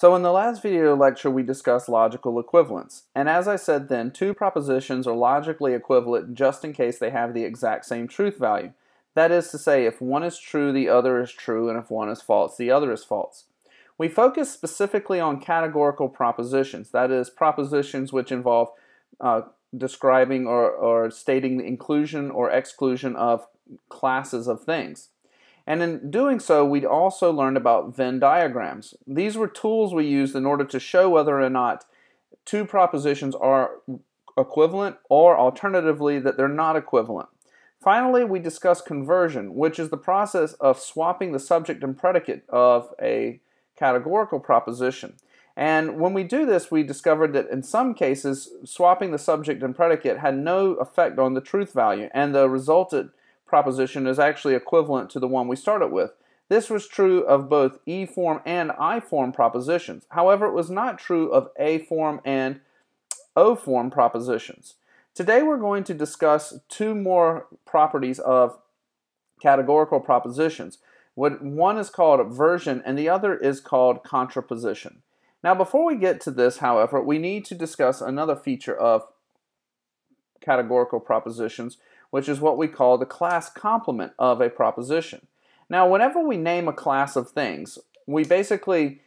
So in the last video lecture we discussed logical equivalence, and as I said then, two propositions are logically equivalent just in case they have the exact same truth value. That is to say, if one is true, the other is true, and if one is false, the other is false. We focus specifically on categorical propositions, that is, propositions which involve describing or stating the inclusion or exclusion of classes of things. And in doing so, we'd also learned about Venn diagrams. These were tools we used in order to show whether or not two propositions are equivalent, or alternatively that they're not equivalent. Finally, we discussed conversion, which is the process of swapping the subject and predicate of a categorical proposition. And when we do this, we discovered that in some cases, swapping the subject and predicate had no effect on the truth value, and the resulted proposition is actually equivalent to the one we started with. This was true of both E-form and I-form propositions. However, it was not true of A-form and O-form propositions. Today we're going to discuss two more properties of categorical propositions. One is called obversion and the other is called contraposition. Now before we get to this, however, we need to discuss another feature of categorical propositions, which is what we call the class complement of a proposition. Now, whenever we name a class of things, we basically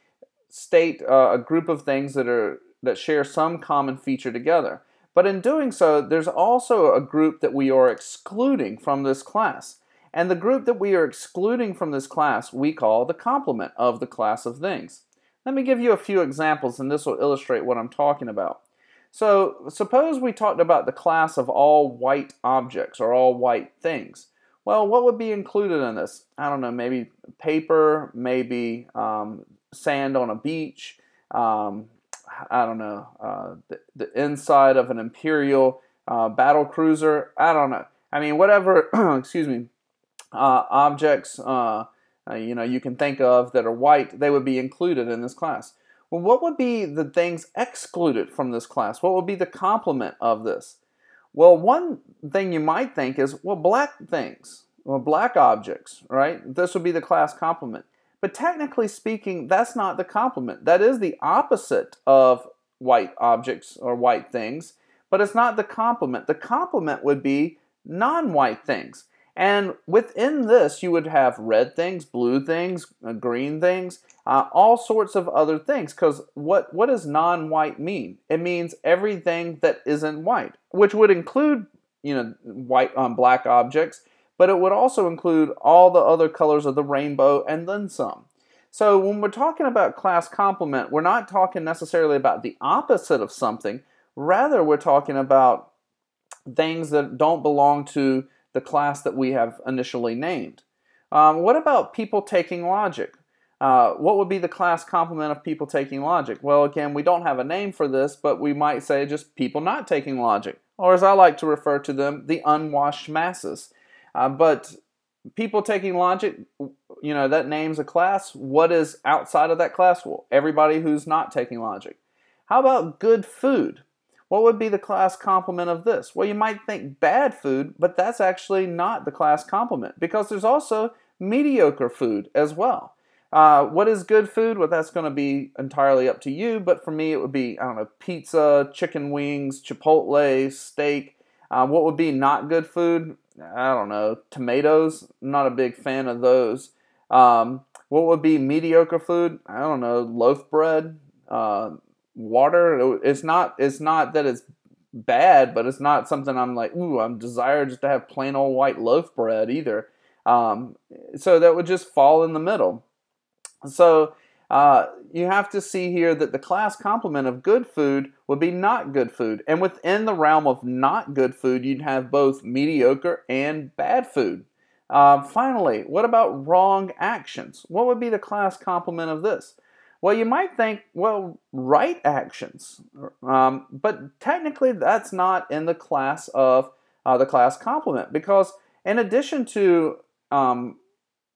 state a group of things that share some common feature together. But in doing so, there's also a group that we are excluding from this class. And the group that we are excluding from this class we call the complement of the class of things. Let me give you a few examples, and this will illustrate what I'm talking about. So suppose we talked about the class of all white objects or all white things. Well, what would be included in this? I don't know, maybe paper, maybe sand on a beach, I don't know, the inside of an Imperial battle cruiser, I don't know. I mean, whatever, excuse me, objects you can think of that are white, they would be included in this class. Well, what would be the things excluded from this class? What would be the complement of this? Well, one thing you might think is, well, black things, or black objects, right? This would be the class complement. But technically speaking, that's not the complement. That is the opposite of white objects or white things, but it's not the complement. The complement would be non-white things. And within this, you would have red things, blue things, green things, all sorts of other things. Because what does non-white mean? It means everything that isn't white, which would include, white black objects, but it would also include all the other colors of the rainbow and then some. So when we're talking about class complement, we're not talking necessarily about the opposite of something. Rather, we're talking about things that don't belong to the class that we have initially named. What about people taking logic? What would be the class complement of people taking logic? Well, again, we don't have a name for this, but we might say just people not taking logic, or as I like to refer to them, the unwashed masses. But people taking logic, that names a class. What is outside of that class? Well, everybody who's not taking logic. How about good food? What would be the class complement of this? Well, you might think bad food, but that's actually not the class complement, because there's also mediocre food as well. What is good food? Well, that's going to be entirely up to you, but for me it would be, I don't know, pizza, chicken wings, Chipotle, steak. What would be not good food? I don't know, tomatoes. I'm not a big fan of those. What would be mediocre food? I don't know, loaf bread, water. It's not that it's bad, but it's not something I'm like, ooh, I'm desired just to have plain old white loaf bread either. So that would just fall in the middle. So you have to see here that the class complement of good food would be not good food. And within the realm of not good food, you'd have both mediocre and bad food. Finally, what about wrong actions? What would be the class complement of this? Well, you might think, well, right actions, but technically that's not in the class of the class complement, because in addition to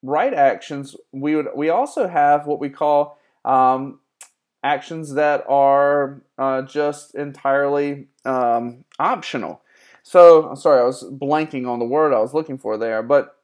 right actions, we also have what we call actions that are just entirely optional. So, I'm sorry, I was blanking on the word I was looking for there, but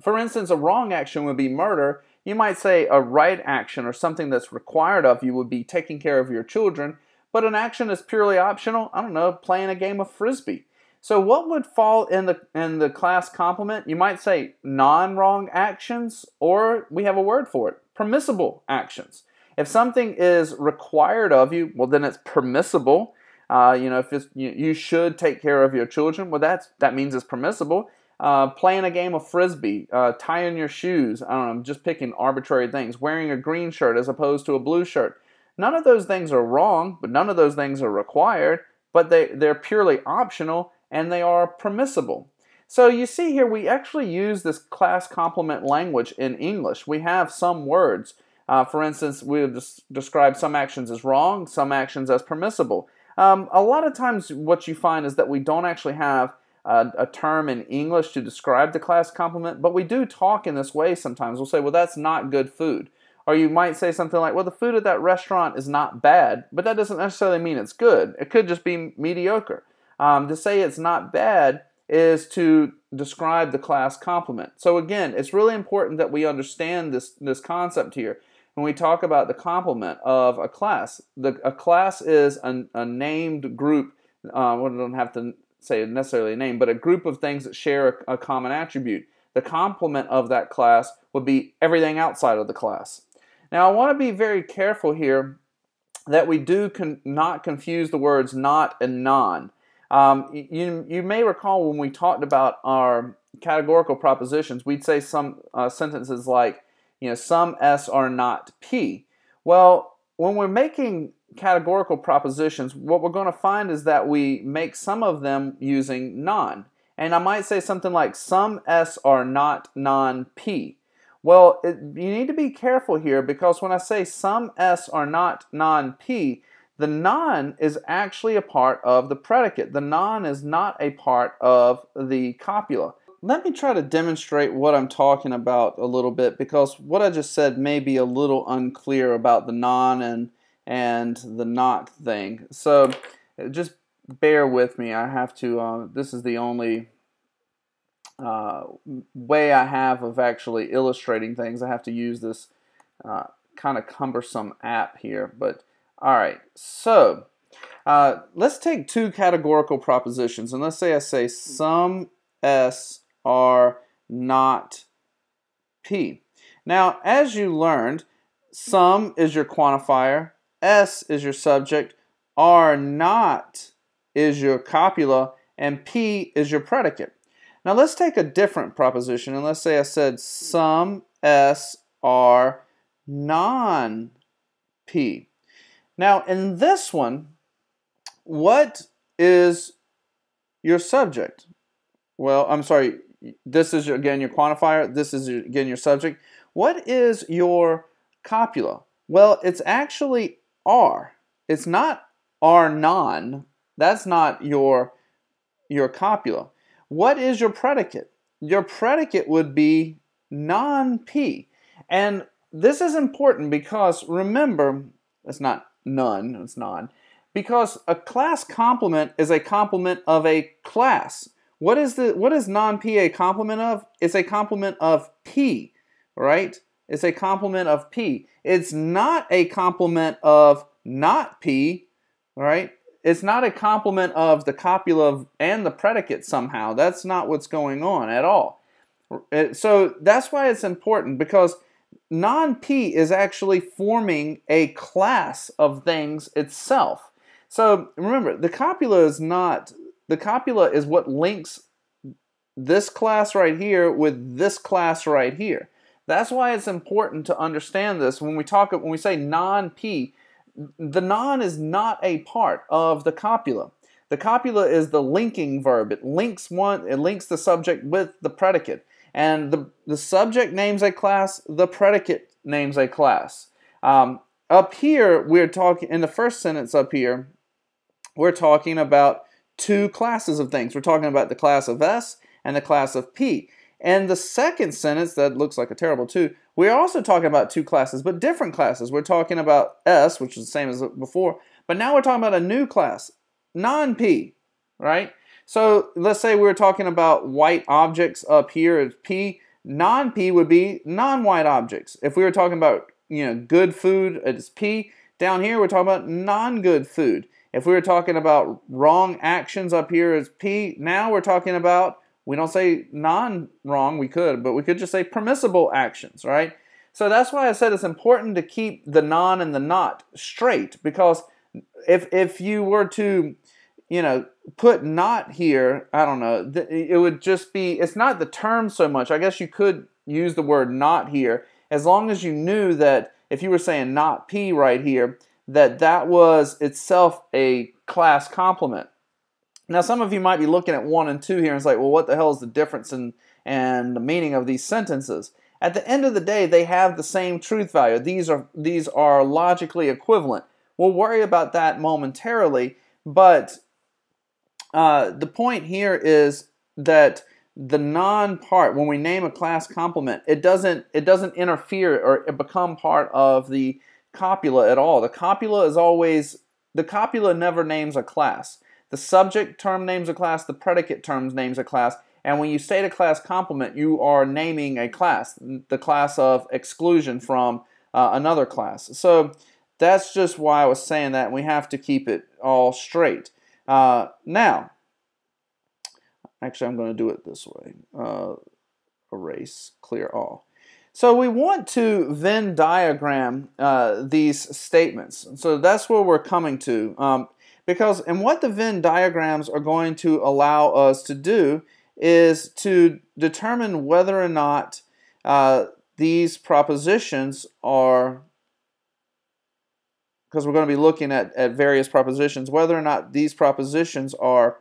for instance, a wrong action would be murder, You might say a right action or something that's required of you would be taking care of your children, but an action is purely optional, I don't know, playing a game of frisbee. So what would fall in the class complement? You might say non-wrong actions, or we have a word for it, permissible actions. If something is required of you, well then it's permissible. If you should take care of your children, well that means it's permissible. Playing a game of frisbee, tying your shoes, I don't know, I'm just picking arbitrary things. Wearing a green shirt as opposed to a blue shirt. None of those things are wrong, but none of those things are required, but they're purely optional and they are permissible. So you see here, we actually use this class complement language in English. We have some words. For instance, we would describe some actions as wrong, some actions as permissible. A lot of times what you find is that we don't actually have a term in English to describe the class complement, but we do talk in this way sometimes. We'll say, well, that's not good food. Or you might say something like, well, the food at that restaurant is not bad, but that doesn't necessarily mean it's good. It could just be mediocre. To say it's not bad is to describe the class complement. So again, it's really important that we understand this concept here. When we talk about the complement of a class, a class is a named group. We don't have to say necessarily a name, but a group of things that share a common attribute. The complement of that class would be everything outside of the class. Now, I want to be very careful here that we do not confuse the words not and non. You may recall when we talked about our categorical propositions, we'd say some sentences like, some S are not P. Well, when we're making categorical propositions, what we're going to find is that we make some of them using non. And I might say something like, some S are not non-P. Well, you need to be careful here, because when I say some S are not non-P, the non is actually a part of the predicate. The non is not a part of the copula. Let me try to demonstrate what I'm talking about a little bit, because what I just said may be a little unclear about the non and the not thing. So just bear with me. I have to, this is the only way I have of actually illustrating things. I have to use this kind of cumbersome app here. But alright, so let's take two categorical propositions, and let's say I say some S are not P. Now, as you learned, some is your quantifier, S is your subject, are not is your copula, and P is your predicate. Now let's take a different proposition, and let's say I said some S are non-P. Now in this one, what is your subject? Well, I'm sorry, this is again your quantifier, this is again your subject. What is your copula? Well, it's actually are. It's not are non. That's not your copula. What is your predicate? Your predicate would be non-P. And this is important because remember, it's not none, it's non. Because a class complement is a complement of a class. What is non-P a complement of? It's a complement of P, right? It's a complement of P. It's not a complement of not P, right? It's not a complement of the copula and the predicate somehow. That's not what's going on at all. So that's why it's important, because non-P is actually forming a class of things itself. So remember, the copula is what links this class right here with this class right here. That's why it's important to understand this when we say non-P. The non is not a part of the copula. The copula is the linking verb. It links the subject with the predicate. And the subject names a class, the predicate names a class. Up here, we're talking, in the first sentence up here, we're talking about two classes of things. We're talking about the class of S and the class of P. And the second sentence, that looks like a terrible two, we're also talking about two classes, but different classes. We're talking about S, which is the same as before, but now we're talking about a new class, non-P, right? So let's say we're talking about white objects up here as P. Non-P would be non-white objects. If we were talking about, good food, it's P. Down here, we're talking about non-good food. If we were talking about wrong actions, up here is P. Now we're talking about, we don't say non-wrong, we could, but we could just say permissible actions, right? So that's why I said it's important to keep the non and the not straight, because if you were to, put not here, I don't know, it would just be, it's not the term so much. I guess you could use the word not here, as long as you knew that if you were saying not P right here, that was itself a class complement. Now, some of you might be looking at 1 and 2 here and it's like, well, what the hell is the difference and the meaning of these sentences? At the end of the day, they have the same truth value. These are logically equivalent. We'll worry about that momentarily, but the point here is that the non part, when we name a class complement, it doesn't interfere or become part of the copula at all. The copula never names a class. The subject term names a class, the predicate term names a class, and when you state a class complement, you are naming a class, the class of exclusion from another class. So that's just why I was saying that, and we have to keep it all straight. Now, actually I'm going to do it this way. Erase, clear all. So we want to Venn diagram these statements. So that's where we're coming to. And what the Venn diagrams are going to allow us to do is to determine whether or not these propositions are, because we're going to be looking at various propositions, whether or not these propositions are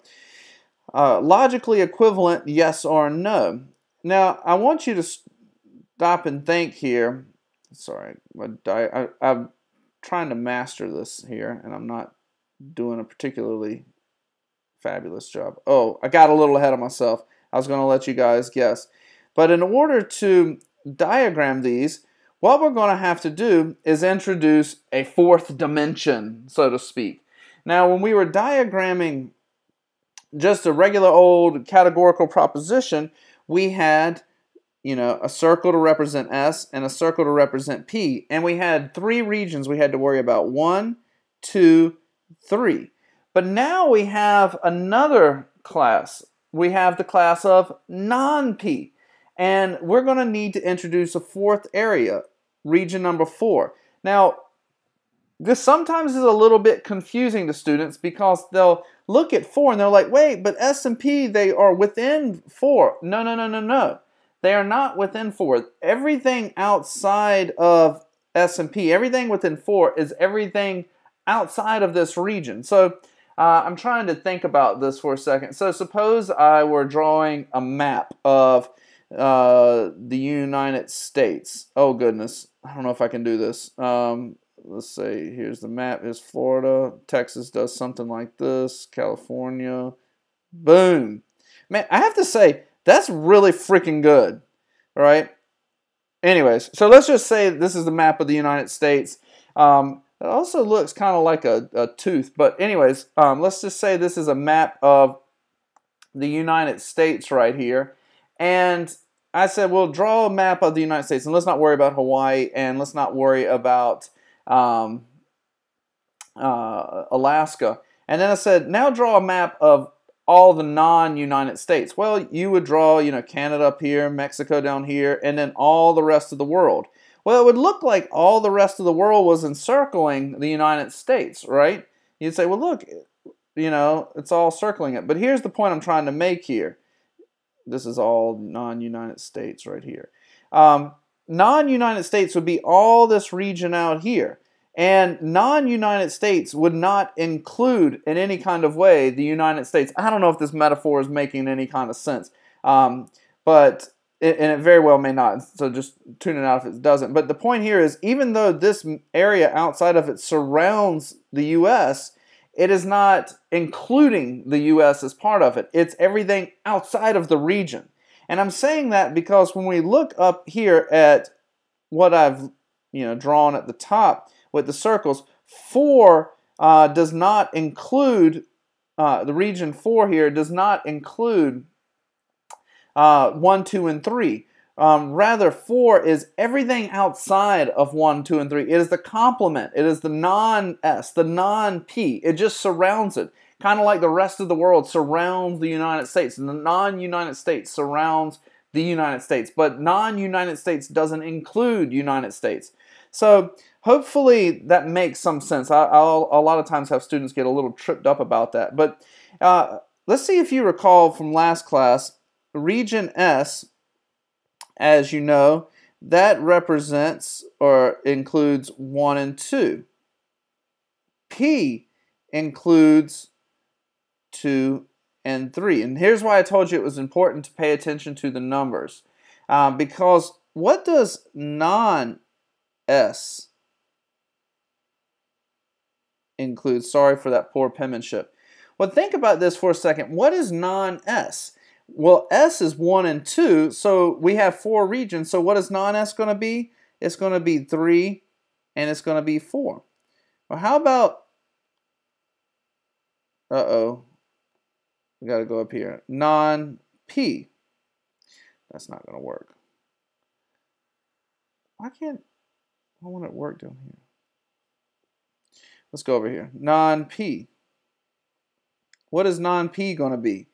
logically equivalent, yes or no. Now, I want you to stop and think here. Sorry, I'm trying to master this here, and I'm not doing a particularly fabulous job. Oh, I got a little ahead of myself. I was going to let you guys guess. But in order to diagram these, what we're going to have to do is introduce a fourth dimension, so to speak. Now, when we were diagramming just a regular old categorical proposition, we had, a circle to represent S and a circle to represent P. And we had 3 regions we had to worry about. 1, 2, 3. But now we have another class. We have the class of non-P. And we're going to need to introduce a fourth area, region number 4. Now, this sometimes is a little bit confusing to students because they'll look at 4 and they're like, wait, but S and P, they are within 4. No, no, no, no, no. They are not within 4. Everything outside of S and P, everything within 4 is everything outside of this region. So I'm trying to think about this for a second. So suppose I were drawing a map of the United States. Oh goodness, I don't know if I can do this. Let's say here's the map. Here's Florida. Texas does something like this. California. Boom. Man, I have to say, that's really freaking good. All right? Anyways, so let's just say this is the map of the United States. It also looks kind of like a tooth. But anyways, let's just say this is a map of the United States right here. And I said, well, draw a map of the United States. And let's not worry about Hawaii. And let's not worry about Alaska. And then I said, now draw a map of all the non-United States. Well, you would draw, Canada up here, Mexico down here, and then all the rest of the world. Well, it would look like all the rest of the world was encircling the United States, right? You'd say, well, look, it's all circling it. But here's the point I'm trying to make here. This is all non-United States right here. Non-United States would be all this region out here. And non-United States would not include in any kind of way the United States. I don't know if this metaphor is making any kind of sense. But it very well may not. So just tune it out if it doesn't. But the point here is, even though this area outside of it surrounds the U.S., it is not including the U.S. as part of it. It's everything outside of the region. And I'm saying that because when we look up here at what I've drawn at the top with the circles, 4 does not include, the region 4 here does not include 1, 2, and 3. Rather, 4 is everything outside of 1, 2, and 3. It is the complement. It is the non-S, the non-P. It just surrounds it. Kind of like the rest of the world surrounds the United States. And the non-United States surrounds the United States. But non-United States doesn't include United States. So hopefully that makes some sense. I'll a lot of times have students get a little tripped up about that. But let's see if you recall from last class, region S, as you know, that represents or includes 1 and 2. P includes 2 and 3. And here's why I told you it was important to pay attention to the numbers. Because what does non-S include? Sorry for that poor penmanship. Well, think about this for a second. What is non-S? Well, S is 1 and 2, so we have 4 regions. So what is non-S going to be? It's going to be 3 and it's going to be 4. Well, how about, we got to go up here. Non-P. That's not going to work. I want it to work down here. Let's go over here. Non-P. What is non-P going to be?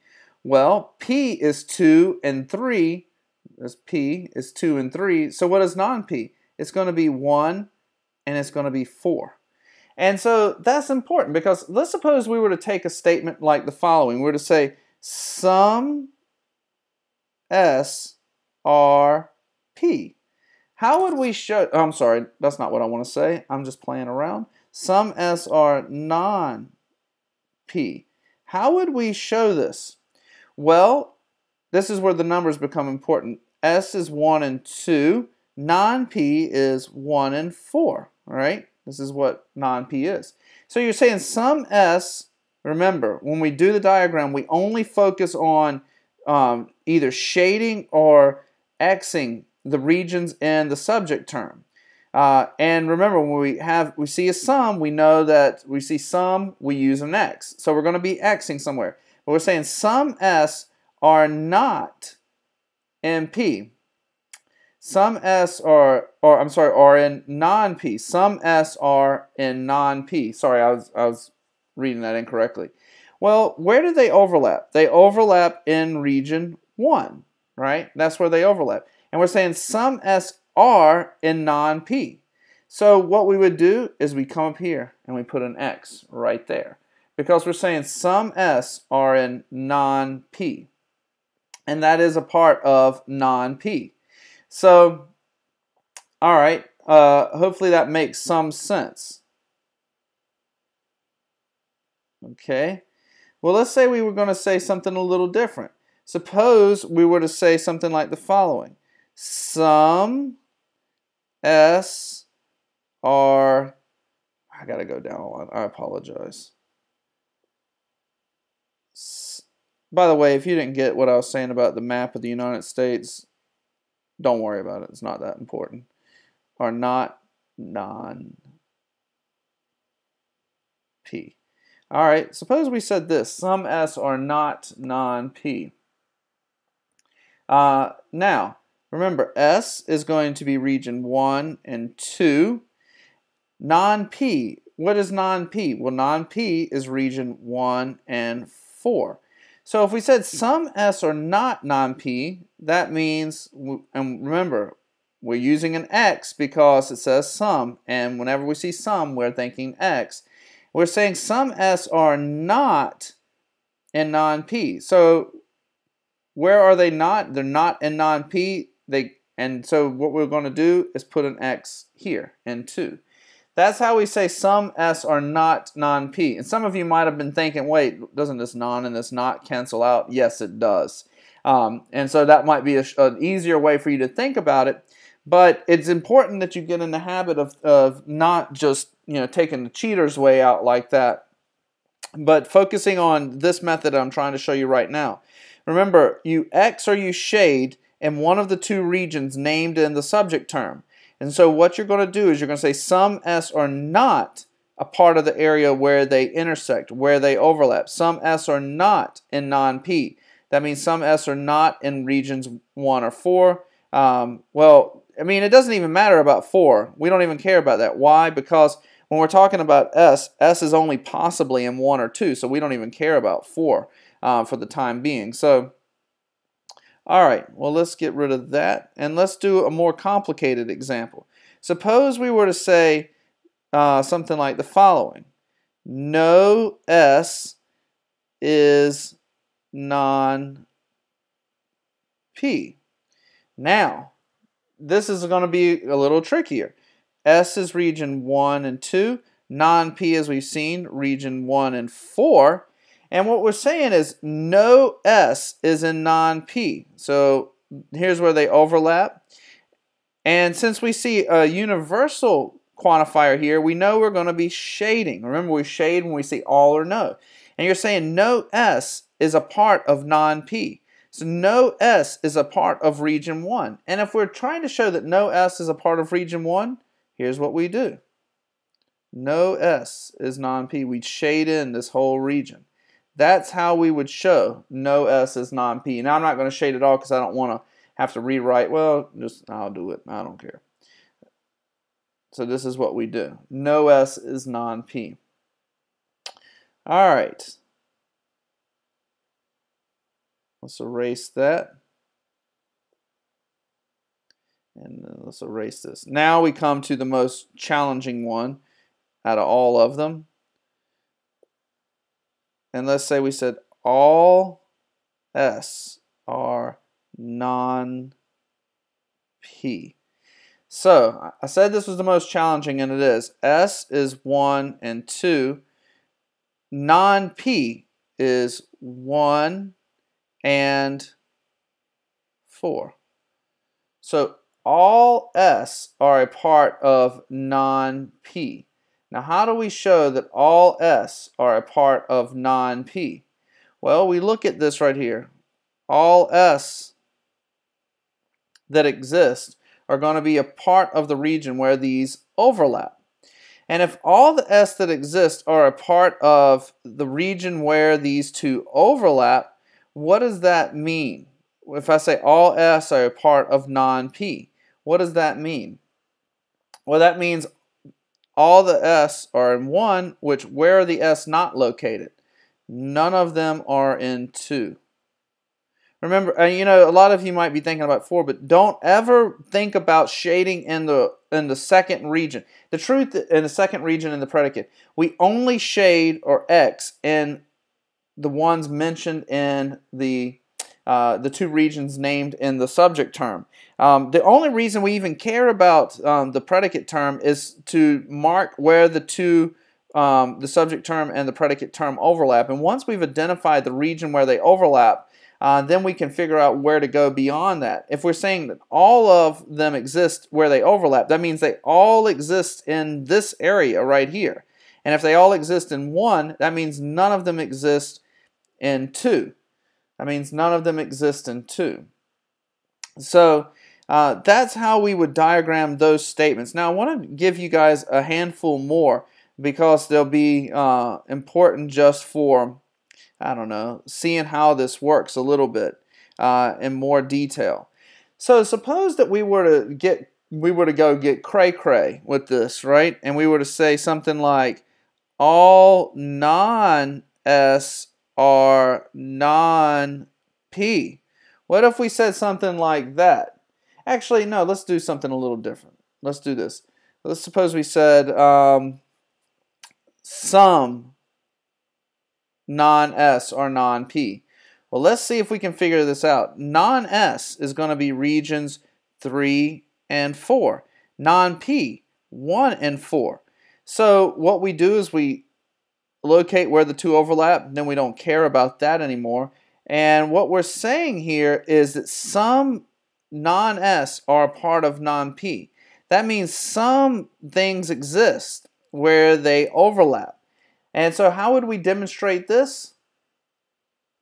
Well, P is 2 and 3. This P is 2 and 3. So what is non-P? It's going to be 1 and it's going to be 4. And so that's important because let's suppose we were to take a statement like the following. We were to say some S are P. How would we show, I'm sorry, that's not what I want to say. I'm just playing around. Some S are non-P. How would we show this? Well, this is where the numbers become important. S is 1 and 2. Non-P is 1 and 4. All right? This is what non-P is. So you're saying some S, remember, when we do the diagram, we only focus on either shading or Xing the regions in the subject term. And remember, when we see a sum, we know that we see sum, we use an X. So we're going to be Xing somewhere. But we're saying some S are not in P. Some S are in non-P. Some S are in non-P. Sorry, I was reading that incorrectly. Well, where do they overlap? They overlap in region 1, right? That's where they overlap. And we're saying some S are in non-P. So what we would do is we come up here and we put an X right there. Because we're saying some S are in non-P. And that is a part of non-P. So, all right, hopefully that makes some sense. Okay. Well, let's say we were going to say something a little different. Suppose we were to say something like the following. Some S are, I got to go down a lot. I apologize. By the way, if you didn't get what I was saying about the map of the United States, don't worry about it. It's not that important. Are not non-P. All right, suppose we said this. Some S are not non-P. Now, remember, S is going to be region 1 and 2. Non-P. What is non-P? Well, non-P is region 1 and 4. So if we said some S are not non-P, that means, and remember, we're using an X because it says some, and whenever we see some, we're thinking X. We're saying some S are not in non-P. So where are they not? They're not in non-P. And so what we're going to do is put an X here in 2. That's how we say some S are not non-P. And some of you might have been thinking, wait, doesn't this non and this not cancel out? Yes, it does. And so that might be an easier way for you to think about it. But it's important that you get in the habit of not just taking the cheater's way out like that, but focusing on this method I'm trying to show you right now. Remember, you X or you shade in one of the 2 regions named in the subject term. And so what you're going to do is you're going to say some S are not a part of the area where they intersect, where they overlap. Some S are not in non-P. That means some S are not in regions 1 or 4. Well, I mean, it doesn't even matter about 4. We don't even care about that. Why? Because when we're talking about S is only possibly in 1 or 2, so we don't even care about 4 for the time being. So, all right, well, let's get rid of that, and let's do a more complicated example. Suppose we were to say something like the following. No S is non-P. Now, this is going to be a little trickier. S is region 1 and 2. Non-P, as we've seen, region 1 and 4. And what we're saying is no S is in non-P. So here's where they overlap. And since we see a universal quantifier here, we know we're going to be shading. Remember, we shade when we see all or no. And you're saying no S is a part of non-P. So no S is a part of region 1. And if we're trying to show that no S is a part of region 1, here's what we do. No S is non-P. We'd shade in this whole region. That's how we would show no S is non-P. Now I'm not going to shade it all because I don't want to have to rewrite. Well, I'll do it. I don't care. So this is what we do. No S is non-P. All right. Let's erase that. And let's erase this. Now we come to the most challenging one out of all of them. And let's say we said all S are non-P. So I said this was the most challenging, and it is. S is 1 and 2. Non-P is 1 and 4. So all S are a part of non-P. Now, how do we show that all S are a part of non-P? Well, we look at this right here. All S that exist are going to be a part of the region where these overlap. And if all the S that exist are a part of the region where these two overlap, what does that mean? If I say all S are a part of non-P, what does that mean? Well, that means all the S are in 1, which where are the S not located? None of them are in 2. Remember, you know, a lot of you might be thinking about 4, but don't ever think about shading in the second region. The truth in the second region in the predicate, we only shade or X in the ones mentioned in the 2 regions named in the subject term. The only reason we even care about the predicate term is to mark where the subject term and the predicate term overlap. And once we've identified the region where they overlap, then we can figure out where to go beyond that. If we're saying that all of them exist where they overlap, that means they all exist in this area right here. And if they all exist in 1, that means none of them exist in 2. That means none of them exist in 2. So that's how we would diagram those statements. Now I want to give you guys a handful more because they'll be important just for, I don't know, seeing how this works a little bit in more detail. So suppose that we were to go get cray-cray with this, right? And we were to say something like all non-S are non-P. What if we said something like that? Actually, no, let's do something a little different. Let's do this. Let's suppose we said some non-S are non-P. Well, let's see if we can figure this out. Non-S is going to be regions 3 and 4. Non-P, 1 and 4. So what we do is we locate where the two overlap, then we don't care about that anymore. And what we're saying here is that some non-S are a part of non-P. That means some things exist where they overlap. And so how would we demonstrate this?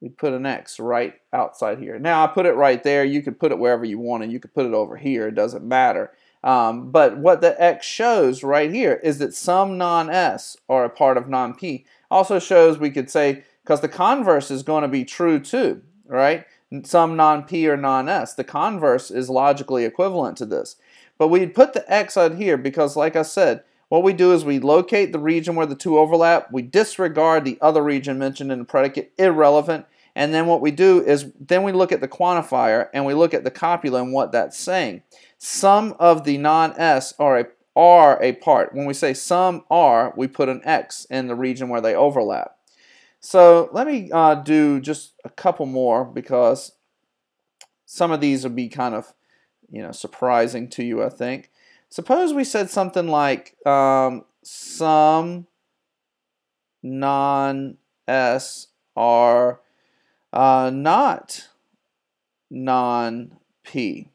We put an X right outside here. Now I put it right there. You could put it wherever you want, and you could put it over here. It doesn't matter. But what the X shows right here is that some non-S are a part of non-P. Also shows, we could say, because the converse is going to be true too, right? some non-P or non-S. The converse is logically equivalent to this. But we'd put the X out here because, like I said, what we do is we locate the region where the two overlap, we disregard the other region mentioned in the predicate, irrelevant, and then what we do is then we look at the quantifier and we look at the copula and what that's saying. Some of the non-S are a part. When we say some are, we put an X in the region where they overlap. So let me do just a couple more because some of these will be kind of surprising to you, I think. Suppose we said something like some non-S are not non-P.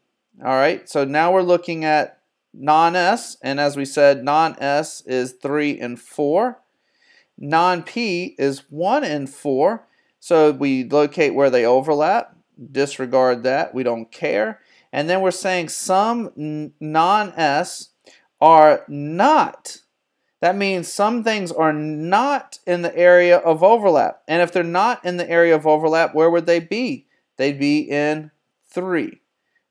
All right, so now we're looking at non-S, and as we said, non-S is 3 and 4. Non-P is 1 and 4. So we locate where they overlap, disregard that, we don't care. And then we're saying some non-S are not. That means some things are not in the area of overlap. And if they're not in the area of overlap, where would they be? They'd be in 3.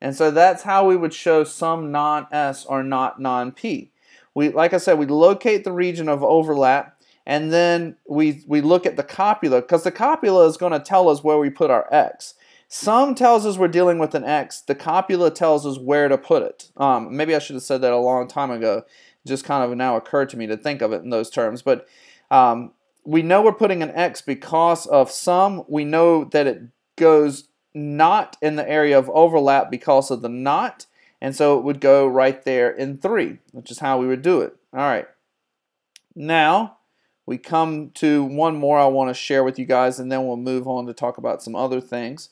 And so that's how we would show some non-S are not non-P. Like I said, we locate the region of overlap, and then we look at the copula, because the copula is going to tell us where we put our X. Some tells us we're dealing with an X. The copula tells us where to put it. Maybe I should have said that a long time ago. It just kind of now occurred to me to think of it in those terms. But we know we're putting an X because of some. We know that it goes not in the area of overlap because of the not. And so it would go right there in 3, which is how we would do it. All right. Now we come to one more I want to share with you guys, and then we'll move on to talk about some other things.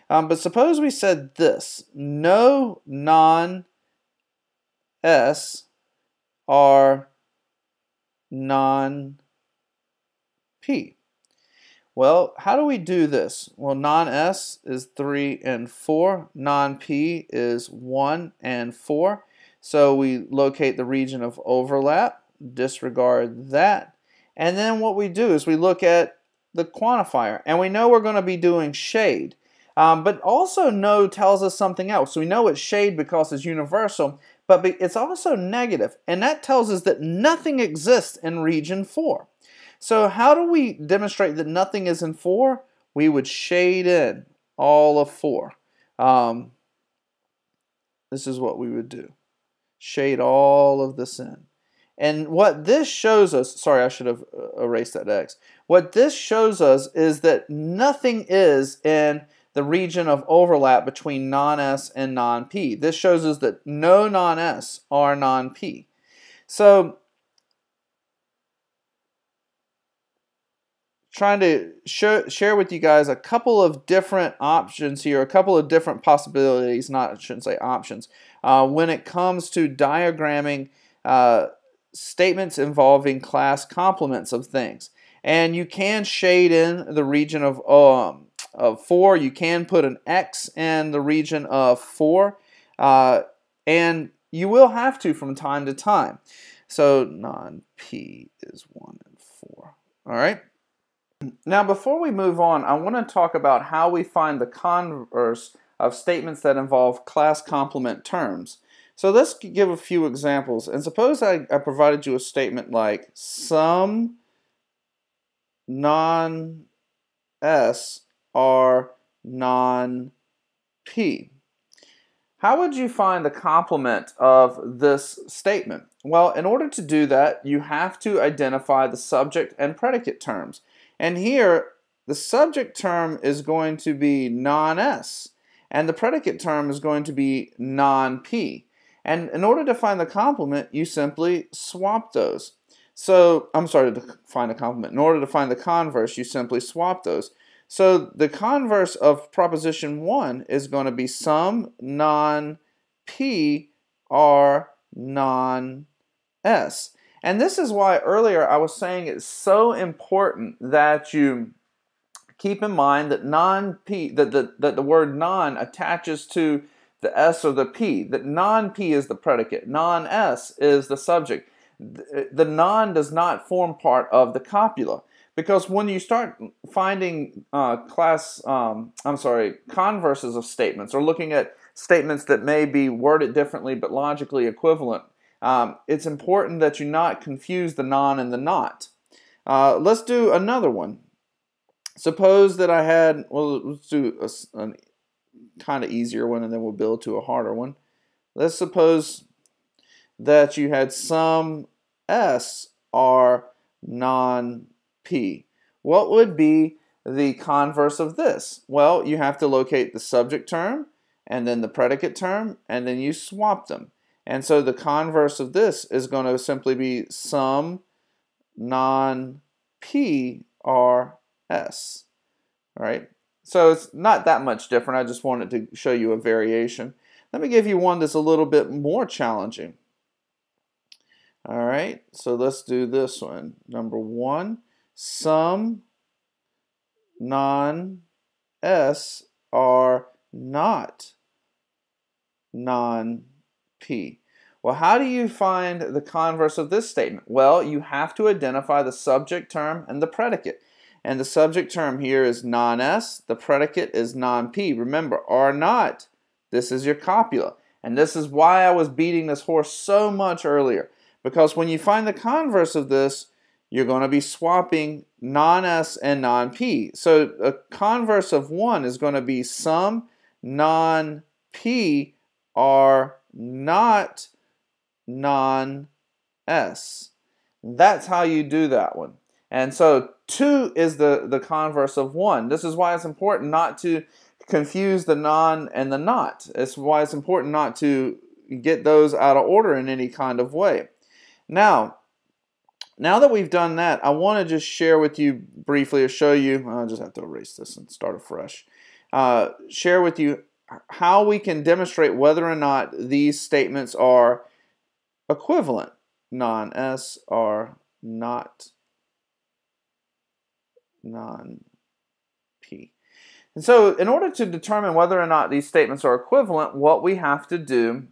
But suppose we said this: no non-S are non-P. Well, how do we do this? Well, non-S is 3 and 4. Non-P is 1 and 4. So we locate the region of overlap, disregard that. And then what we do is we look at the quantifier. And we know we're going to be doing shade. But also no tells us something else. So we know it's shade because it's universal, but it's also negative. And that tells us that nothing exists in region 4. So how do we demonstrate that nothing is in 4? We would shade in all of 4. This is what we would do. Shade all of this in. And what this shows us, sorry, I should have erased that X. What this shows us is that nothing is in the region of overlap between non-S and non-P. This shows us that no non-S are non-P. So, trying to share with you guys a couple of different options here, a couple of different possibilities, I shouldn't say options, when it comes to diagramming statements involving class complements of things. And you can shade in the region of 4. You can put an X in the region of 4, and you will have to from time to time. So non-P is 1 and 4. All right. Now, before we move on, I want to talk about how we find the converse of statements that involve class complement terms. So let's give a few examples. And suppose I provided you a statement like some non-S are non-P. How would you find the complement of this statement? Well, in order to do that, you have to identify the subject and predicate terms. And here, the subject term is going to be non-S, and the predicate term is going to be non-P. And in order to find the complement, you simply swap those. So, I'm sorry, to find a complement. In order to find the converse, you simply swap those. So, the converse of proposition 1 is going to be some non-P are non-S. And this is why earlier I was saying it's so important that you keep in mind that non-P, that the word non attaches to the S or the P, that non-P is the predicate, non-S is the subject. The non does not form part of the copula, Because when you start finding converses of statements, or looking at statements that may be worded differently but logically equivalent, it's important that you not confuse the non and the not. Let's do another one. Suppose that I had, well, let's do a kind of easier one, and then we'll build to a harder one. Let's suppose that you had some S are non-P. What would be the converse of this? Well, you have to locate the subject term and then the predicate term, and then you swap them. And so the converse of this is going to simply be some non-P are S. All right? So it's not that much different. I just wanted to show you a variation. Let me give you one that's a little bit more challenging. All right, so let's do this one. Number 1, some non-S are not non-P. Well, how do you find the converse of this statement? Well, you have to identify the subject term and the predicate. And the subject term here is non-S, the predicate is non-P. Remember, are not, this is your copula. And this is why I was beating this horse so much earlier. Because when you find the converse of this, you're going to be swapping non-S and non-P. So a converse of 1 is going to be some non-P are not non-S. That's how you do that one. And so 2 is the converse of 1. This is why it's important not to confuse the non and the not. It's why it's important not to get those out of order in any kind of way. Now that we've done that, I want to just share with you briefly, or show you, I'll just have to erase this and start afresh, share with you how we can demonstrate whether or not these statements are equivalent. Non-S are not non-P. And so in order to determine whether or not these statements are equivalent, what we have to do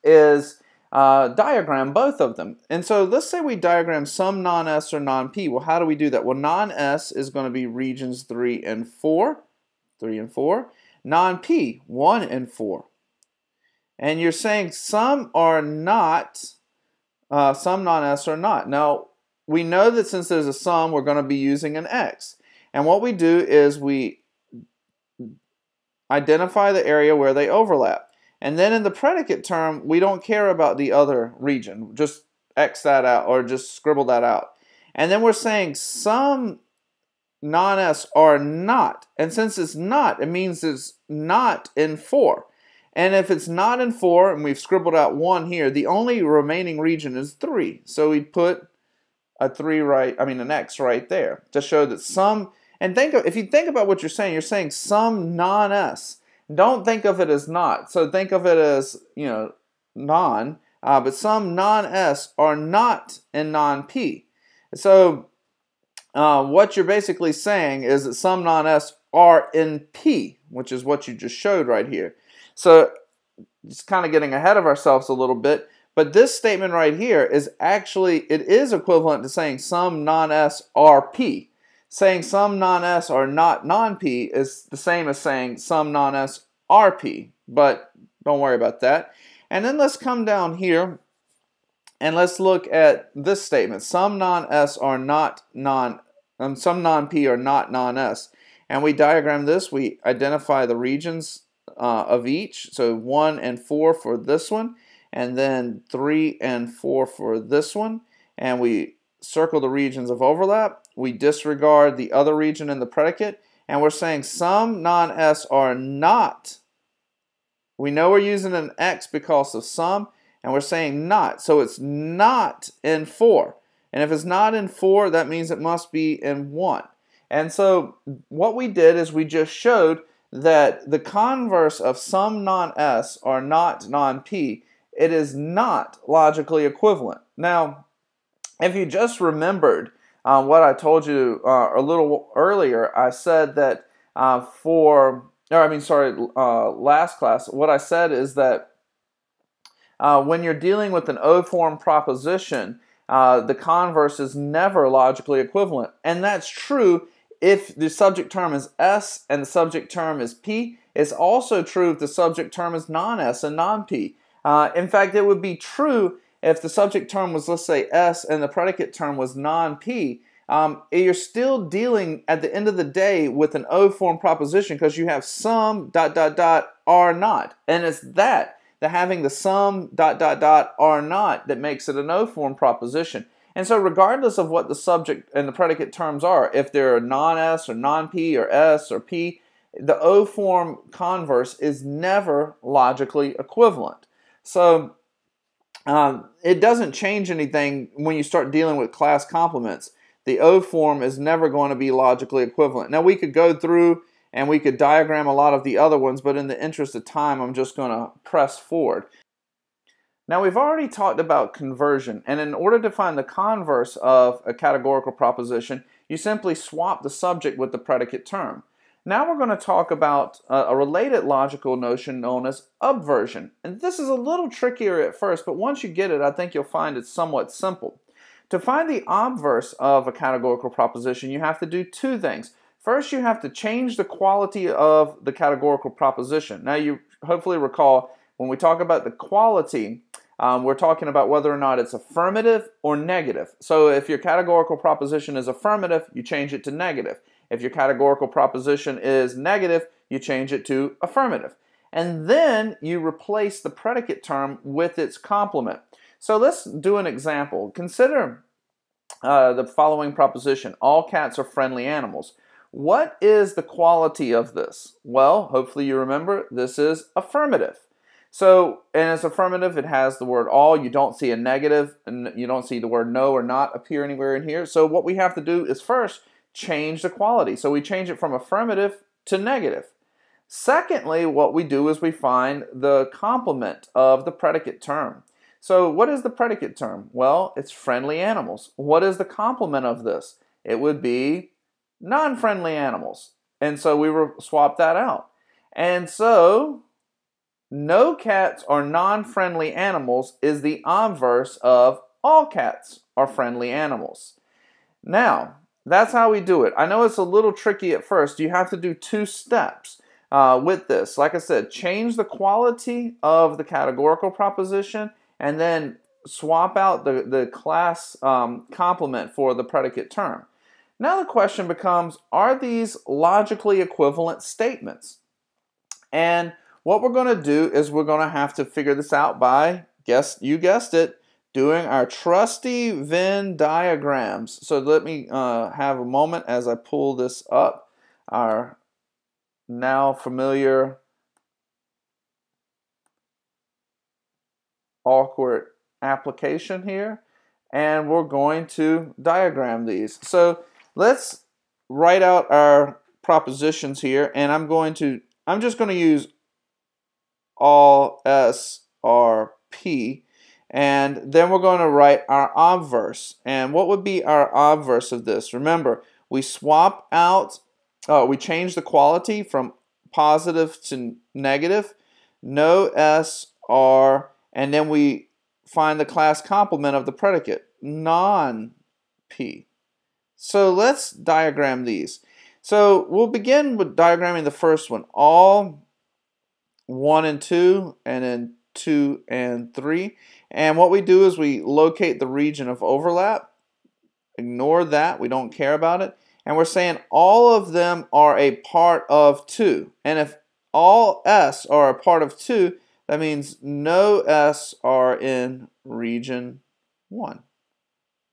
is diagram both of them. And so let's say we diagram some non-S or non-P. Well, how do we do that? Well, non-S is going to be regions 3 and 4. Non-P, 1 and 4. And you're saying some are not, some non-S are not. Now, we know that since there's a sum, we're going to be using an X. And what we do is we identify the area where they overlap. And then in the predicate term, we don't care about the other region. Just X that out, or just scribble that out. And then we're saying some non-S are not. And since it's not, it means it's not in 4. And if it's not in 4, and we've scribbled out 1 here, the only remaining region is 3. So we'd put an X right there to show that some, and if you think about what you're saying some non-S. Don't think of it as not. So think of it as, non, but some non-S are not in non-P. So what you're basically saying is that some non-S are in P, which is what you just showed right here. So it's kind of getting ahead of ourselves a little bit, but this statement right here is actually, it is equivalent to saying some non-S are P. Saying some non-S are not non-P is the same as saying some non-S are P, but don't worry about that. And then let's come down here and let's look at this statement. Some non-S are not some non-P are not non-S. And we diagram this, we identify the regions of each. So 1 and 4 for this one, and then 3 and 4 for this one. And we circle the regions of overlap. We disregard the other region in the predicate, and we're saying some non-S are not. We know we're using an X because of some, and we're saying not. So it's not in 4. And if it's not in 4, that means it must be in 1. And so what we did is we just showed that the converse of some non-S are not non-P. It is not logically equivalent. Now, if you just remembered what I told you a little earlier, I said that last class, what I said is that when you're dealing with an O-form proposition, the converse is never logically equivalent. And that's true if the subject term is S and the subject term is P. It's also true if the subject term is non-S and non-P. In fact, it would be true if the subject term was, let's say, S and the predicate term was non-P. You're still dealing at the end of the day with an O form proposition because you have some ... are not. And it's that having the some ... are not that makes it an O form proposition. And so regardless of what the subject and the predicate terms are, if they're non-S or non-P or S or P, the O form converse is never logically equivalent. So it doesn't change anything when you start dealing with class complements. The O form is never going to be logically equivalent. Now we could go through and we could diagram a lot of the other ones, but in the interest of time, I'm just going to press forward. Now we've already talked about conversion, and in order to find the converse of a categorical proposition, you simply swap the subject with the predicate term. Now we're going to talk about a related logical notion known as obversion. And this is a little trickier at first, but once you get it, I think you'll find it's somewhat simple. To find the obverse of a categorical proposition, you have to do two things. First, you have to change the quality of the categorical proposition. Now you hopefully recall when we talk about the quality, we're talking about whether or not it's affirmative or negative. So if your categorical proposition is affirmative, you change it to negative. If your categorical proposition is negative, you change it to affirmative. And then you replace the predicate term with its complement. So let's do an example. Consider the following proposition. All cats are friendly animals. What is the quality of this? Well, hopefully you remember this is affirmative. So, and it's affirmative, it has the word all. You don't see a negative, and you don't see the word no or not appear anywhere in here. So what we have to do is first change the quality. So we change it from affirmative to negative. Secondly, what we do is we find the complement of the predicate term. So what is the predicate term? Well, it's friendly animals. What is the complement of this? It would be non-friendly animals. And so we swap that out. And so no cats are non-friendly animals is the obverse of all cats are friendly animals. Now, that's how we do it. I know it's a little tricky at first. You have to do two steps with this. Like I said, change the quality of the categorical proposition and then swap out the class complement for the predicate term. Now the question becomes, are these logically equivalent statements? And what we're going to do is we're going to have to figure this out by, you guessed it, doing our trusty Venn diagrams. So let me have a moment as I pull this up, our now familiar awkward application here, and we're going to diagram these. So let's write out our propositions here, and I'm just going to use all S R P, and then we're going to write our obverse. And what would be our obverse of this? Remember, we swap out, we change the quality from positive to negative, no S, R, and then we find the class complement of the predicate, non-P. So let's diagram these. So we'll begin with diagramming the first one, all 1 and 2, and then 2 and 3. And what we do is we locate the region of overlap. Ignore that, we don't care about it. And we're saying all of them are a part of 2. And if all S are a part of 2, that means no S are in region 1.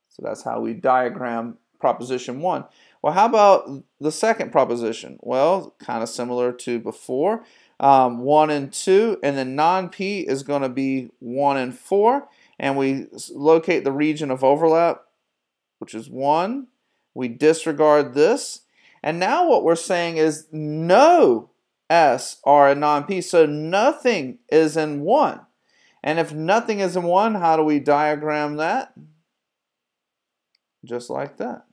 So that's how we diagram proposition 1. Well, how about the second proposition? Well, kind of similar to before. 1 and 2, and then non-P is going to be 1 and 4. And we locate the region of overlap, which is 1. We disregard this. And now what we're saying is no S are in non-P, so nothing is in 1. And if nothing is in 1, how do we diagram that? Just like that.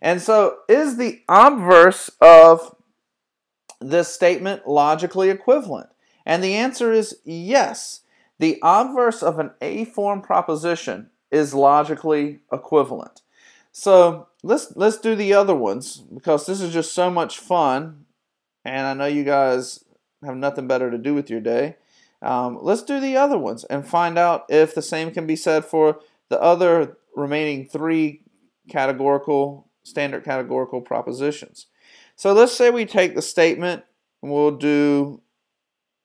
And so is the obverse of this statement logically equivalent? And the answer is yes. The obverse of an A-form proposition is logically equivalent. So let's do the other ones, because this is just so much fun, and I know you guys have nothing better to do with your day. Let's do the other ones and find out if the same can be said for the other remaining 3 standard categorical propositions. So let's say we take the statement, and we'll do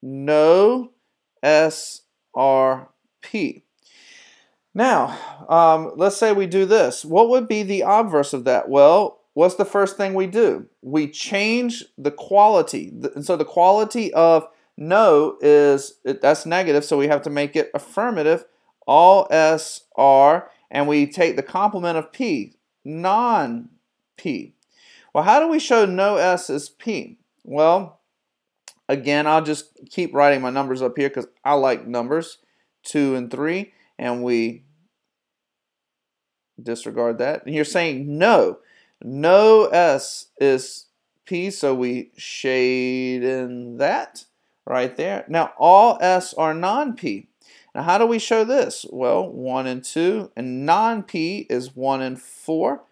no SRP. Now, let's say we do this. What would be the obverse of that? Well, what's the first thing we do? We change the quality. And so the quality of no that's negative, so we have to make it affirmative. All S are, and we take the complement of P, non-P. Well, how do we show no S is P? Well, again, I'll just keep writing my numbers up here because I like numbers, 2 and 3, and we disregard that. And you're saying no S is P, so we shade in that right there. Now, all S are non-P. Now, how do we show this? Well, 1 and 2, and non-P is 1 and 4.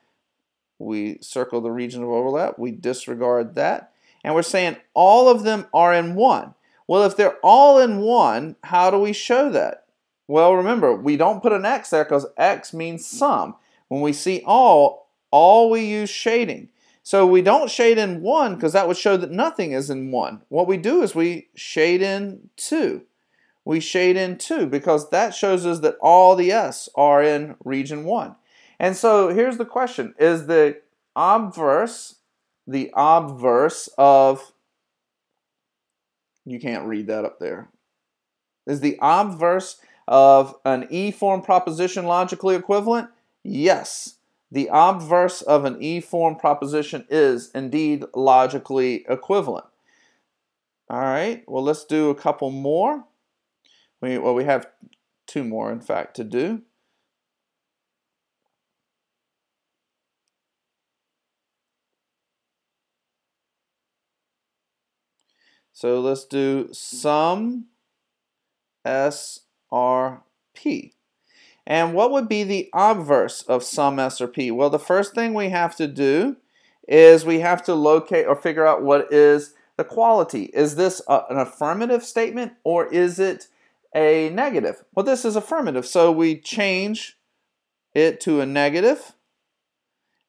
We circle the region of overlap. We disregard that. And we're saying all of them are in 1. Well, if they're all in 1, how do we show that? Well, remember, we don't put an X there because X means some. When we see all we use shading. So we don't shade in 1 because that would show that nothing is in 1. What we do is we shade in 2. We shade in 2 because that shows us that all the S are in region 1. And so here's the question. Is the obverse of, you can't read that up there. Is the obverse of an E-form proposition logically equivalent? Yes. The obverse of an E-form proposition is indeed logically equivalent. All right, well, let's do a couple more. We have 2 more, in fact, to do. So let's do some SRP. And what would be the obverse of some S or P? Well, the first thing we have to do is we have to locate or figure out what is the quality. Is this an affirmative statement or is it a negative? Well, this is affirmative, so we change it to a negative,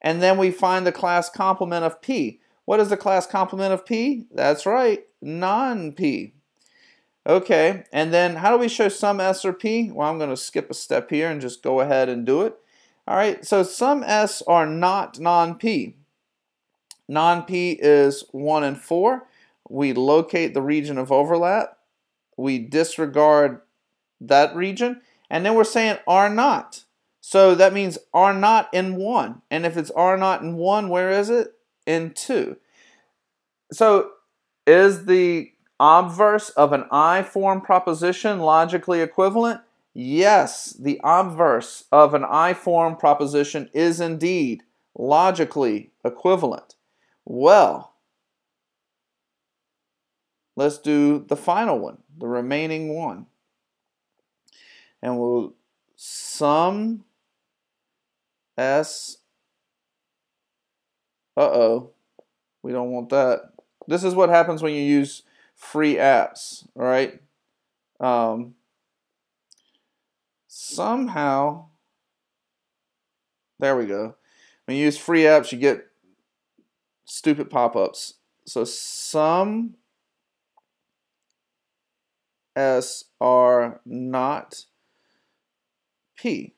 and then we find the class complement of P. What is the class complement of P? That's right, non-P. Okay, and then how do we show some S or P? Well, I'm going to skip a step here and just go ahead and do it. All right, so some S are not non-P. Non-P is 1 and 4. We locate the region of overlap. We disregard that region, and then we're saying are not. So that means are not in 1. And if it's are not in 1, where is it? In 2. So is the obverse of an I-form proposition logically equivalent? Yes, the obverse of an I-form proposition is indeed logically equivalent. Well, let's do the final one, the remaining one. And we'll sum S. Uh-oh, we don't want that. This is what happens when you use free apps, right? Somehow, there we go. When you use free apps, you get stupid pop-ups. So some S are not P.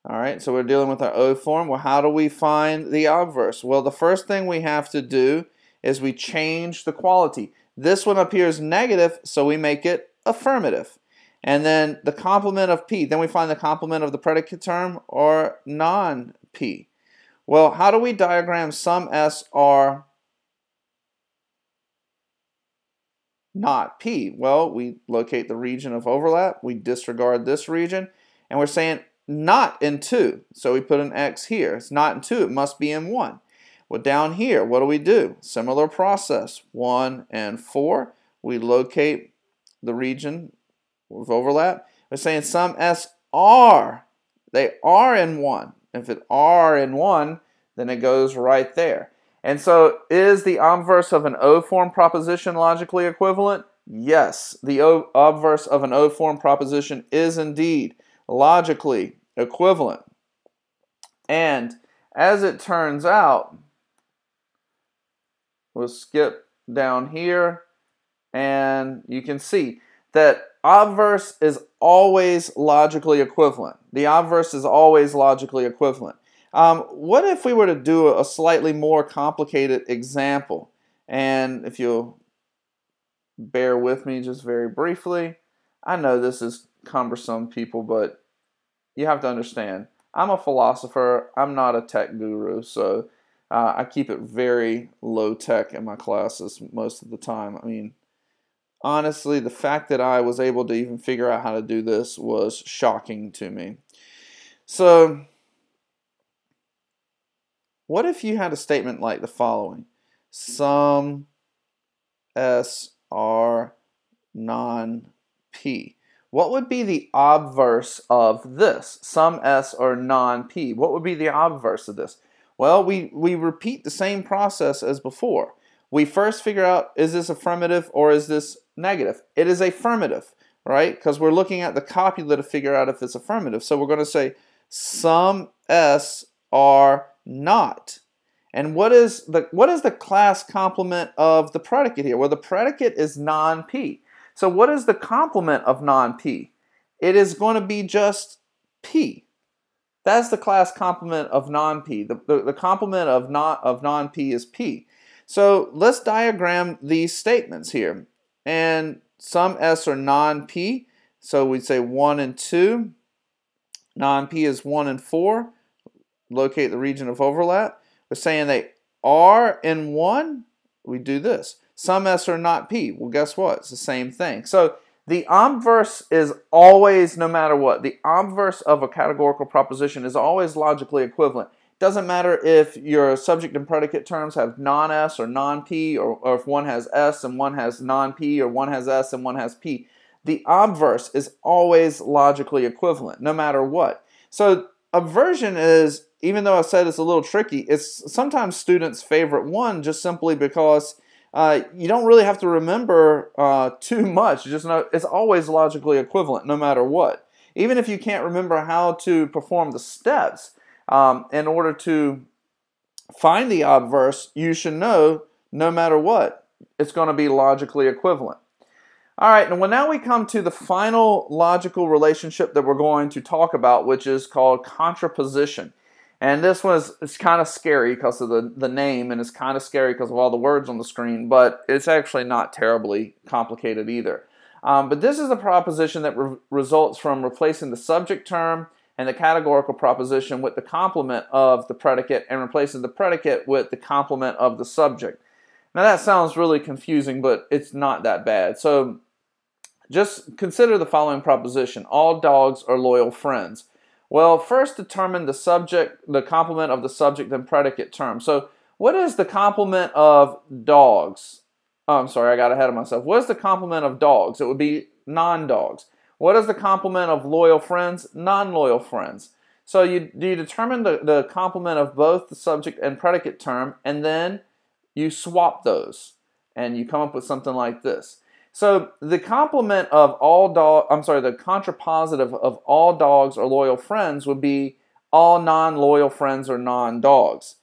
All right, so we're dealing with our O form. Well, how do we find the obverse? Well, the first thing we have to do is we change the quality. This one up here is negative, so we make it affirmative. And then the complement of P, then we find the complement of the predicate term or non-P. Well, how do we diagram some S are not P? Well, we locate the region of overlap, we disregard this region, and we're saying not in 2. So we put an X here. It's not in 2, it must be in 1. Well, down here, what do? Similar process, 1 and 4. We locate the region of overlap. We're saying some S are They are in 1. If it are in 1, then it goes right there. And so is the obverse of an O-form proposition logically equivalent? Yes, the obverse of an O-form proposition is indeed logically equivalent. And as it turns out, we'll skip down here, and you can see that obverse is always logically equivalent. The obverse is always logically equivalent. What if we were to do a slightly more complicated example? And if you'll bear with me just very briefly. I know this is cumbersome, people, but you have to understand. I'm a philosopher. I'm not a tech guru, so I keep it very low tech in my classes most of the time. I mean, honestly, the fact that I was able to even figure out how to do this was shocking to me. So, what if you had a statement like the following? Some S are non-P. What would be the obverse of this? Some S are non-P. What would be the obverse of this? Well, we repeat the same process as before. We first figure out, is this affirmative or is this negative? It is affirmative, right? Because we're looking at the copula to figure out if it's affirmative. So we're going to say some S are not. And what is the class complement of the predicate here? Well, the predicate is non-P. So what is the complement of non-P? It is going to be just P. That's the class complement of non-P. The complement of non-P is P. So let's diagram these statements here. And some S are non-P. So we'd say 1 and 2. Non-P is 1 and 4. Locate the region of overlap. We're saying they are in 1. We do this. Some S are not P. Well, guess what? It's the same thing. So the obverse is always, no matter what, the obverse of a categorical proposition is always logically equivalent. Doesn't matter if your subject and predicate terms have non-S or non-P, or if one has S and one has non-P, or one has S and one has P. The obverse is always logically equivalent, no matter what. So obversion is, even though I said it's a little tricky, it's sometimes students' favorite one just simply because you don't really have to remember too much. Just know it's always logically equivalent no matter what. Even if you can't remember how to perform the steps in order to find the obverse, you should know no matter what, it's going to be logically equivalent. All right, and now we come to the final logical relationship that we're going to talk about, which is called contraposition. And this one is kind of scary because of the name, and it's kind of scary because of all the words on the screen, but it's actually not terribly complicated either. But this is a proposition that results from replacing the subject term and the categorical proposition with the complement of the predicate and replacing the predicate with the complement of the subject. Now that sounds really confusing, but it's not that bad. So just consider the following proposition. All dogs are loyal friends. Well, first determine the complement of the subject and predicate term. So what is the complement of dogs? Oh, I'm sorry, I got ahead of myself. What is the complement of dogs? It would be non-dogs. What is the complement of loyal friends? Non-loyal friends. So you determine the complement of both the subject and predicate term, and then you swap those, and you come up with something like this. So the complement of the contrapositive of all dogs are loyal friends would be all non-loyal friends are non-dogs.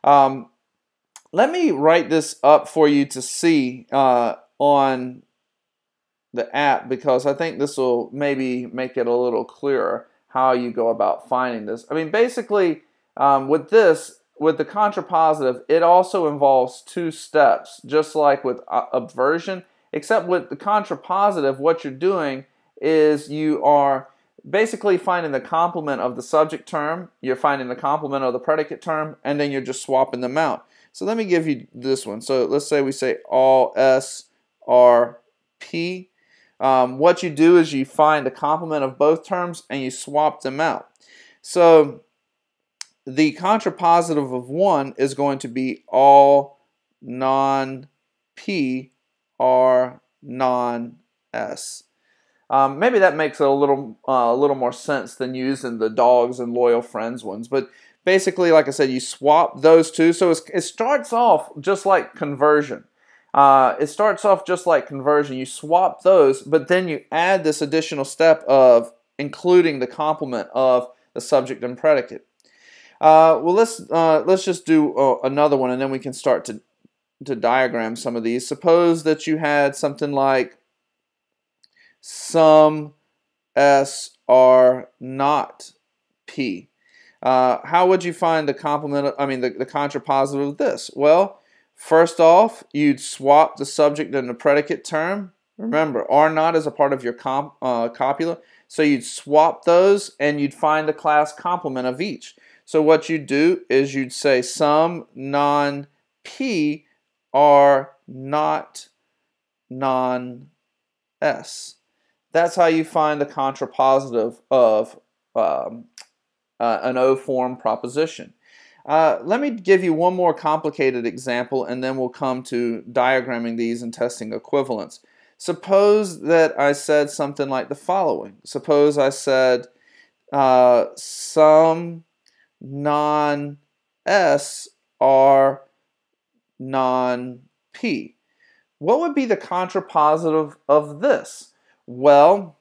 Let me write this up for you to see on the app, because I think this will maybe make it a little clearer how you go about finding this. I mean, basically, with the contrapositive, it also involves 2 steps, just like with obversion. Except with the contrapositive, what you're doing is you are basically finding the complement of the subject term, you're finding the complement of the predicate term, and then you're just swapping them out. So let me give you this one. So let's say we say all S are P. What you do is you find the complement of both terms and you swap them out. So the contrapositive of 1 is going to be all non-P are non-S. Maybe that makes a little more sense than using the dogs and loyal friends ones. But basically, like I said, you swap those two. So it starts off just like conversion. It starts off just like conversion. You swap those, but then you add this additional step of including the complement of the subject and predicate. Well, let's just do another one, and then we can start to diagram some of these. Suppose that you had something like some S are not P. How would you find the complement? The contrapositive of this? Well, first off, you'd swap the subject and the predicate term. Remember, are not is a part of your copula, so you'd swap those and you'd find the class complement of each. So what you'd do is you'd say some non-P are not non-S. That's how you find the contrapositive of an O-form proposition. Let me give you one more complicated example, and then we'll come to diagramming these and testing equivalence. Suppose that I said something like the following. Suppose I said some non-S are non-P. What would be the contrapositive of this? Well,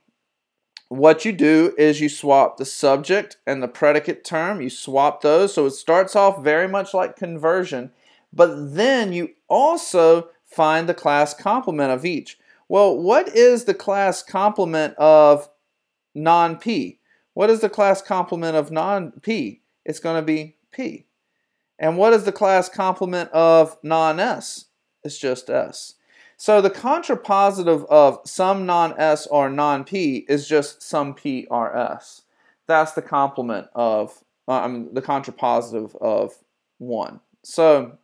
what you do is you swap the subject and the predicate term. You swap those, so it starts off very much like conversion, but then you also find the class complement of each. Well, what is the class complement of non-P? What is the class complement of non-P? It's going to be P. And what is the class complement of non-S? It's just S. So the contrapositive of some non-S or non-P is just some P are S. That's the complement of, the contrapositive of 1. So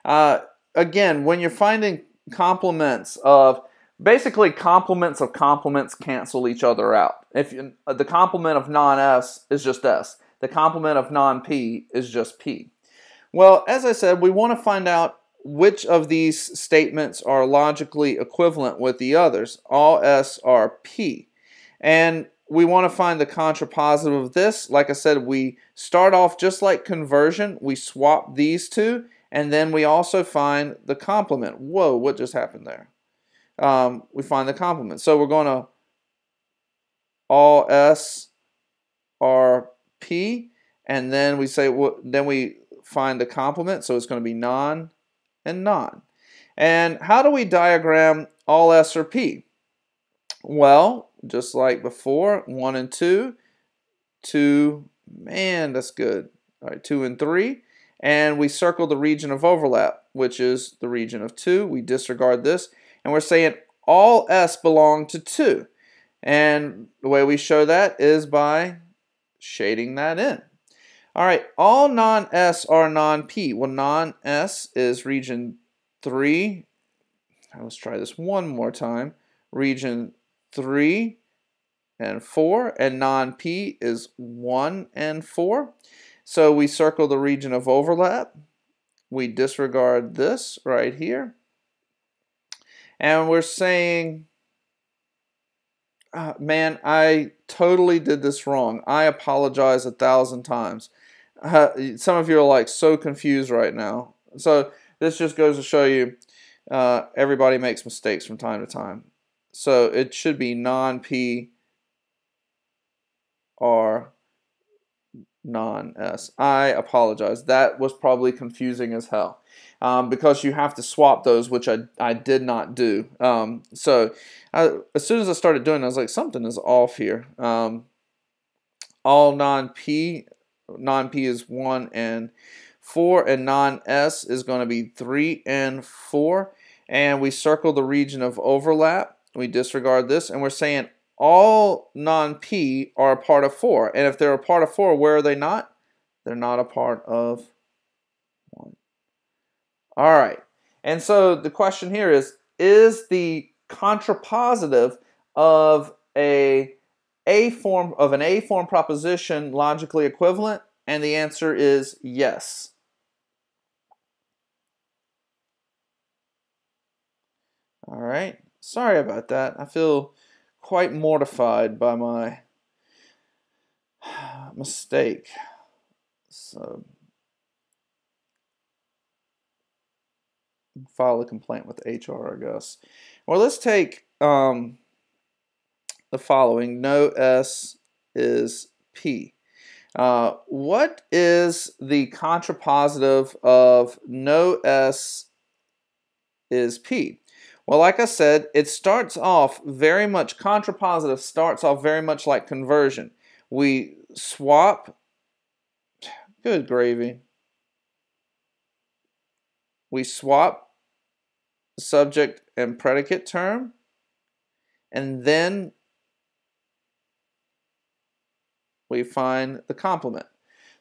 again, when you're finding complements of, basically complements of complements cancel each other out. If the complement of non-S is just S. The complement of non-P is just P. Well, as I said, we want to find out which of these statements are logically equivalent with the others. All S are P. And we want to find the contrapositive of this. Like I said, we start off just like conversion. We swap these two, and then we also find the complement. Whoa, what just happened there? We find the complement. So we're going to all S are P, and then we say, then we find the complement. So it's going to be non and non. And how do we diagram all S or P? Well, just like before, 1 and 2, 2, man, that's good. All right, 2 and 3, and we circle the region of overlap, which is the region of 2. We disregard this, and we're saying all S belong to 2. And the way we show that is by shading that in. All right, all non-S are non-P. Well, non-S is region 3. Let's try this one more time. Region 3 and 4, and non-P is 1 and 4. So we circle the region of overlap. We disregard this right here. And we're saying, man, I totally did this wrong. I apologize 1,000 times. Some of you are like so confused right now. So this just goes to show you everybody makes mistakes from time to time. So it should be non-P are non-S. I apologize. That was probably confusing as hell because you have to swap those, which I did not do. So as soon as I started doing it, I was like, something is off here. All non-P is 1 and 4, and non-S is going to be 3 and 4. And we circle the region of overlap. We disregard this, and we're saying all non-P are a part of 4. And if they're a part of 4, where are they not? They're not a part of 1. All right. And so the question here is the contrapositive of an A-form proposition logically equivalent? And the answer is yes. All right. Sorry about that. I feel quite mortified by my mistake. So file a complaint with HR, I guess. Well, let's take the following. No S is P. What is the contrapositive of no S is P? Well, like I said, it starts off very much, contrapositive starts off very much like conversion. We swap, good gravy, we swap the subject and predicate term, and then we find the complement.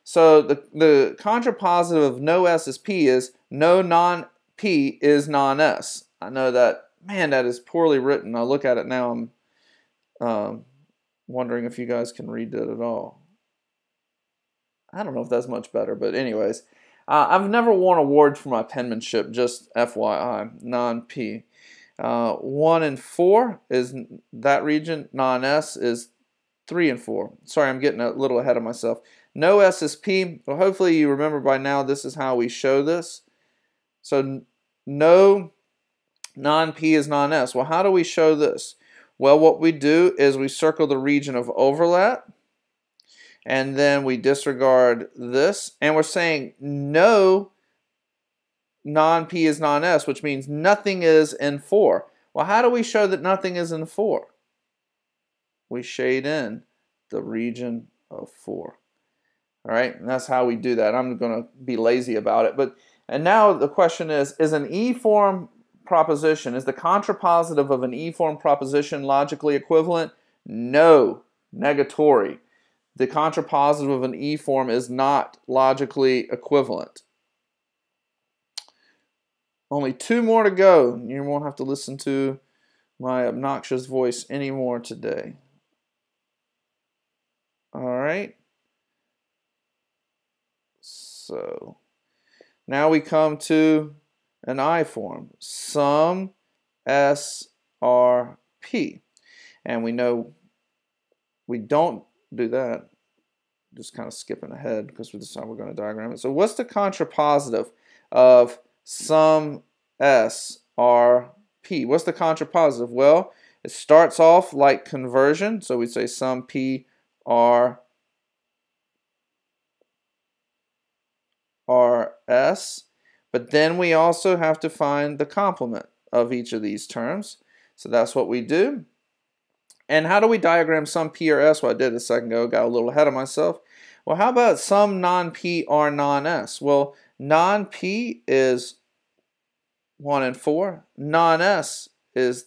So the contrapositive of no S is P is no non-P is non-S. I know that, man, that is poorly written. I look at it now, I'm wondering if you guys can read it at all. I don't know if that's much better, but anyways. I've never won awards for my penmanship, just FYI, non-P. 1 and 4 is that region, non-S is 3 and 4. Sorry, I'm getting a little ahead of myself. No S is P. Well, hopefully you remember by now this is how we show this. So no non-P is non-S. Well, how do we show this? Well, what we do is we circle the region of overlap, and then we disregard this, and we're saying no non-P is non-S, which means nothing is in 4. Well, how do we show that nothing is in 4? We shade in the region of 4. All right, and that's how we do that. I'm going to be lazy about it. And now the question is an E-form proposition, is the contrapositive of an E-form proposition logically equivalent? No, negatory. The contrapositive of an E-form is not logically equivalent. Only 2 more to go. You won't have to listen to my obnoxious voice anymore today. All right. So now we come to an I form. Sum S R P. And we know we don't do that. Just kind of skipping ahead because this is how we're going to diagram it. So what's the contrapositive of sum S R P? What's the contrapositive? Well, it starts off like conversion. So we say sum P R S. But then we also have to find the complement of each of these terms. So that's what we do. And how do we diagram sum P or S? Well, I did a second ago, got a little ahead of myself. Well, how about sum non-P or non-S? Well, non-P is 1 and 4. Non-S is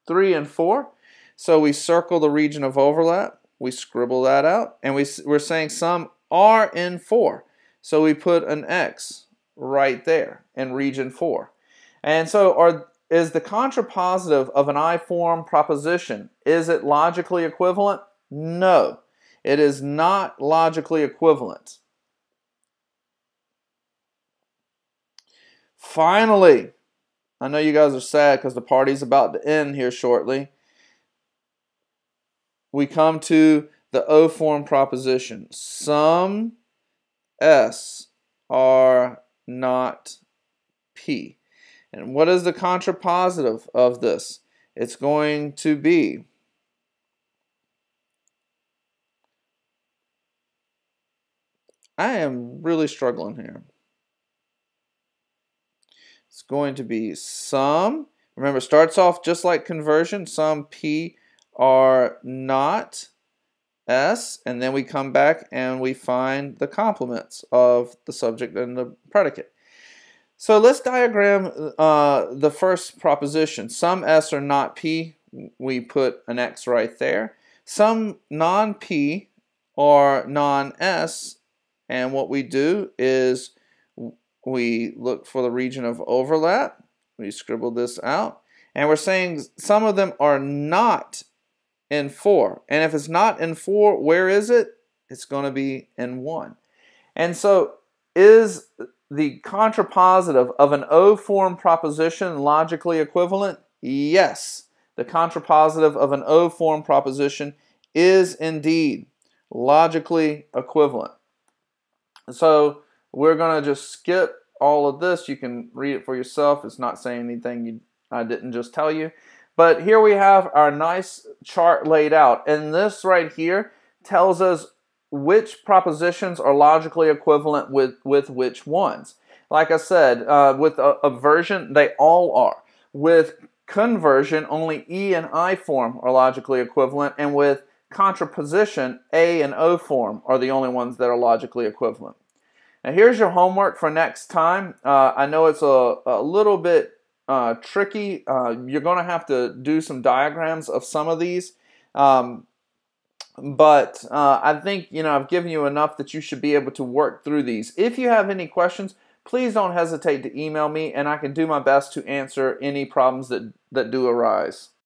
3 and 4. So we circle the region of overlap. We scribble that out. And we're saying sum R in 4. So we put an X right there in region 4. And so is the contrapositive of an I-form proposition, is it logically equivalent? No, it is not logically equivalent. Finally, I know you guys are sad because the party's about to end here shortly. We come to the O-form proposition. Sum S are not P. And what is the contrapositive of this? It's going to be I am really struggling here. It's going to be sum, remember it starts off just like conversion, sum P are not S, and then we come back and we find the complements of the subject and the predicate. So let's diagram the first proposition. Sum S are not P, we put an X right there. Sum non-P are non-S, and what we do is we look for the region of overlap. We scribble this out, and we're saying some of them are not in 4. And if it's not in 4, where is it? It's going to be in 1. And so is the contrapositive of an O-form proposition logically equivalent? Yes. the contrapositive of an O form proposition is indeed logically equivalent. So we're going to just skip all of this. You can read it for yourself. It's not saying anything I didn't just tell you. But here we have our nice chart laid out. And this right here tells us which propositions are logically equivalent with which ones. Like I said, with obversion, they all are. With conversion, only E and I form are logically equivalent. And with contraposition, A and O form are the only ones that are logically equivalent. Now here's your homework for next time. I know it's a little bit tricky. You're going to have to do some diagrams of some of these. But I think I've given you enough that you should be able to work through these. If you have any questions, please don't hesitate to email me, and I can do my best to answer any problems that do arise.